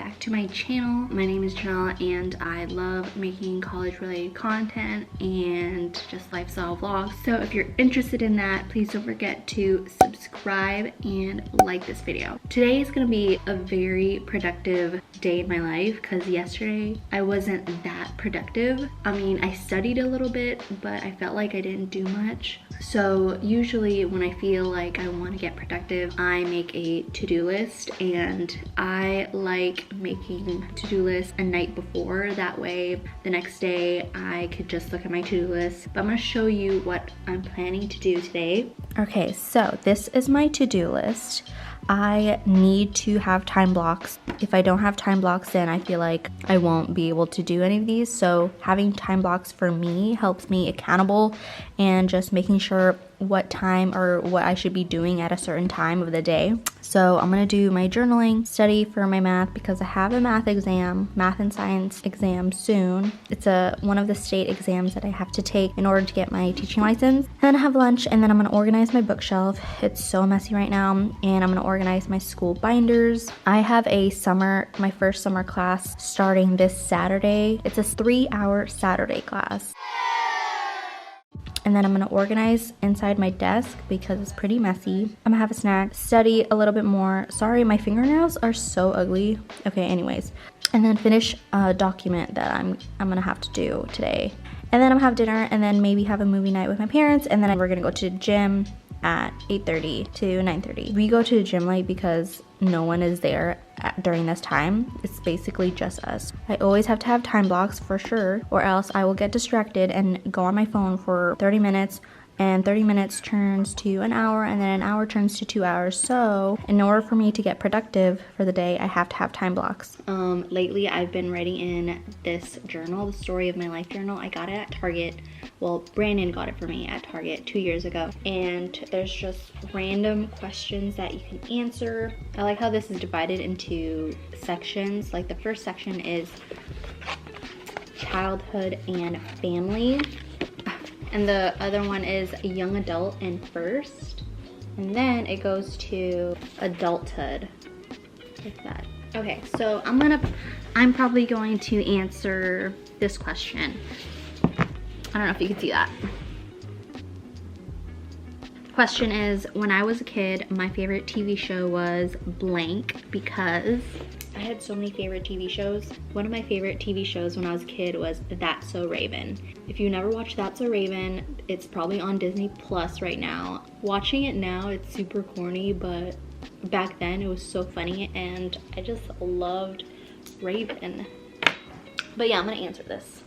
back to my channel. My name is Janelle and I love making college related content and just lifestyle vlogs. So if you're interested in that, please don't forget to subscribe and like this video. Today is gonna be a very productive day in my life because yesterday I wasn't that productive. I mean, I studied a little bit, but I felt like I didn't do much. So usually when I feel like I want to get productive, I make a to-do list, and I like making to-do lists a night before. That way the next day I could just look at my to-do list. But I'm going to show you what I'm planning to do today. Okay, so this is my to-do list. I need to have time blocks. If I don't have time blocks, then I feel like I won't be able to do any of these. So having time blocks for me helps me accountable and just making sure what time or what I should be doing at a certain time of the day. So I'm gonna do my journaling, study for my math because I have a math and science exam soon. It's one of the state exams that I have to take in order to get my teaching license. Then I have lunch, and then I'm gonna organize my bookshelf. It's so messy right now, and I'm gonna organize my school binders. I have my first summer class starting this Saturday. It's a 3-hour Saturday class. And then I'm gonna organize inside my desk because it's pretty messy. I'm gonna have a snack, study a little bit more. Sorry, my fingernails are so ugly. Okay, anyways. And then finish a document that I'm gonna have to do today. And then I'm gonna have dinner and then maybe have a movie night with my parents. And then we're gonna go to the gym at 8:30 to 9:30. We go to the gym late because no one is there during this time. It's basically just us. I always have to have time blocks for sure, or else I will get distracted and go on my phone for 30 minutes, and 30 minutes turns to an hour, and then an hour turns to 2 hours. So in order for me to get productive for the day, I have to have time blocks. Lately I've been writing in this journal, the Story of My Life journal. I got it at Target. Well, Brandon got it for me at Target 2 years ago. And there's just random questions that you can answer. I like how this is divided into sections. Like the first section is childhood and family. And the other one is a young adult and first. And then it goes to adulthood, like that. Okay, so I'm probably going to answer this question. I don't know if you can see that. Question is, when I was a kid, my favorite TV show was blank because I had so many favorite TV shows. One of my favorite TV shows when I was a kid was That's So Raven. If you never watched That's So Raven, it's probably on Disney Plus right now. Watching it now, it's super corny, but back then it was so funny and I just loved Raven. But yeah, I'm gonna answer this.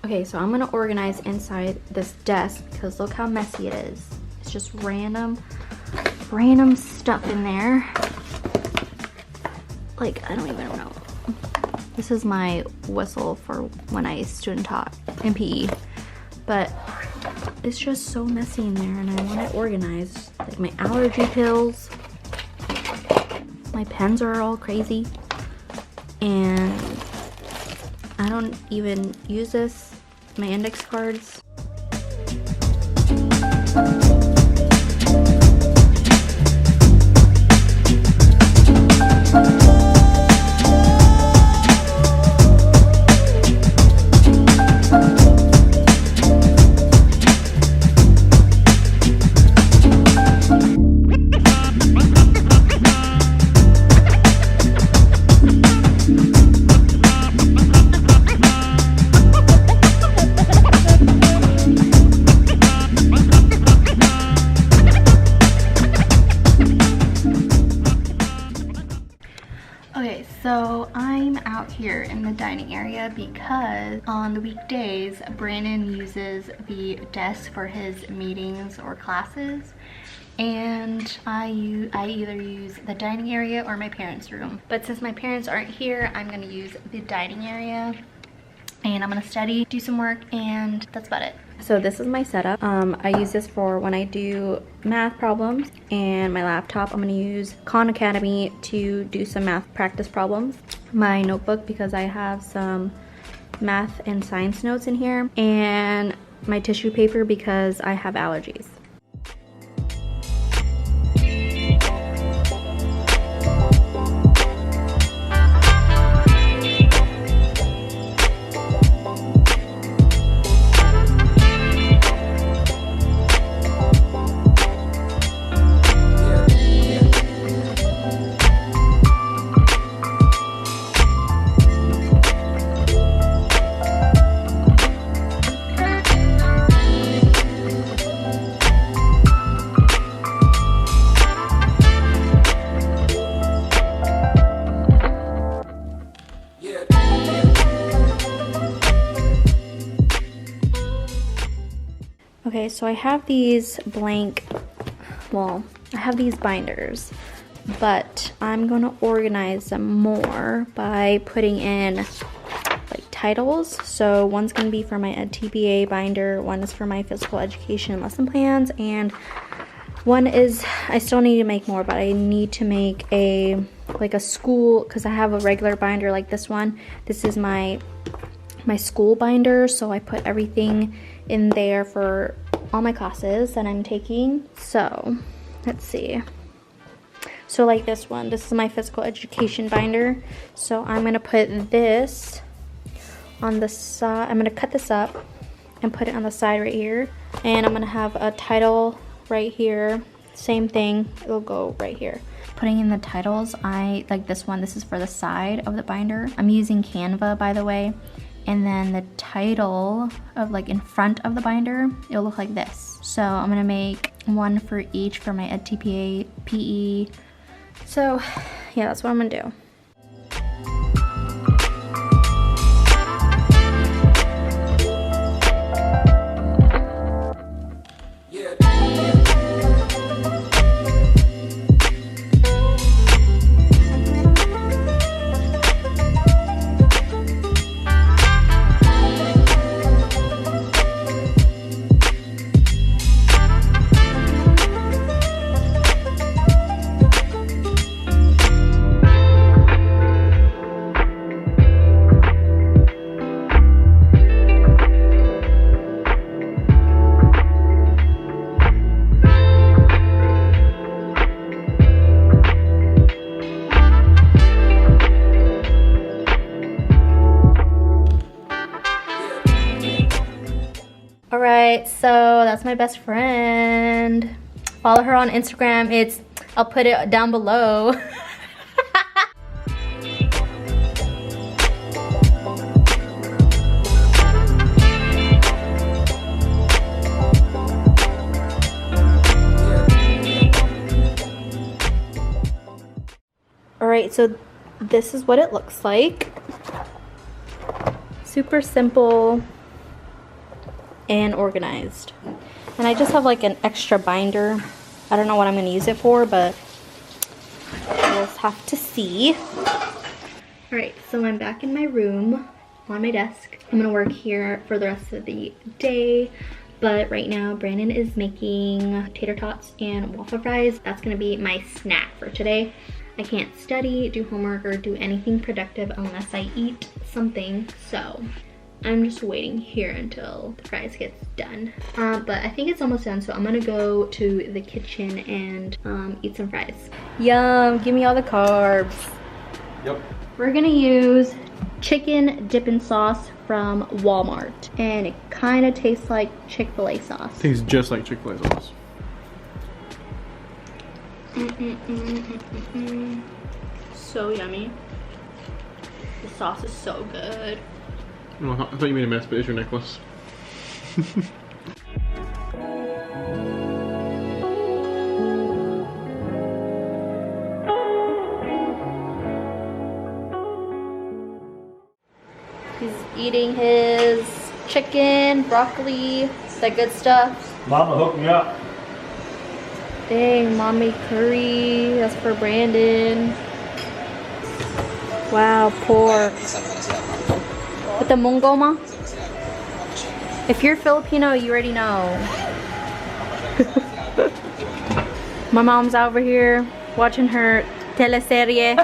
Okay, so I'm gonna organize inside this desk because look how messy it is. It's just random stuff in there. Like, I don't even know. This is my whistle for when I student taught in PE. But it's just so messy in there and I want it organized. Like my allergy pills. My pens are all crazy. And I don't even use this. My index cards. Okay, so I'm out here in the dining area because on the weekdays, Brandon uses the desk for his meetings or classes, and I either use the dining area or my parents' room. But since my parents aren't here, I'm gonna use the dining area, and I'm gonna study, do some work, and that's about it. So this is my setup. I use this for when I do math problems, and my laptop I'm gonna use Khan Academy to do some math practice problems. My notebook because I have some math and science notes in here, and my tissue paper because I have allergies. Okay, so I have these blank, well, I have these binders, but I'm gonna organize them more by putting in like titles. So one's gonna be for my TPA binder, one is for my physical education lesson plans, and one is, I still need to make more, but I need to make a school, because I have a regular binder like this one. This is my school binder, so I put everything in there for all my classes that I'm taking. So let's see. So like this one, this is my physical education binder. So I'm gonna put this on the side. I'm gonna cut this up and put it on the side right here. And I'm gonna have a title right here. Same thing, it'll go right here. Putting in the titles, I like this one. This is for the side of the binder. I'm using Canva, by the way. And then the title of like in front of the binder, it'll look like this. So I'm gonna make one for each for my TPA, PE. So yeah, that's what I'm gonna do. Alright, so that's my best friend. Follow her on Instagram. I'll put it down below. Alright, so this is what it looks like. Super simple and organized. And I just have like an extra binder. I don't know what I'm going to use it for, but we'll have to see. Alright, so I'm back in my room on my desk. I'm going to work here for the rest of the day. But right now, Brandon is making tater tots and waffle fries. That's going to be my snack for today. I can't study, do homework, or do anything productive unless I eat something. So I'm just waiting here until the fries gets done. But I think it's almost done, so I'm gonna go to the kitchen and eat some fries. Yum, give me all the carbs. Yep. We're gonna use chicken dipping sauce from Walmart. And it kinda tastes like Chick-fil-A sauce. Tastes just like Chick-fil-A sauce. So yummy. The sauce is so good. Oh, I thought you made a mess, but it's your necklace. He's eating his chicken, broccoli, that good stuff. Mama hooked me up. Dang, mommy curry. That's for Brandon. Wow, pork. With the mungoma? If you're Filipino, you already know. My mom's over here watching her teleserie.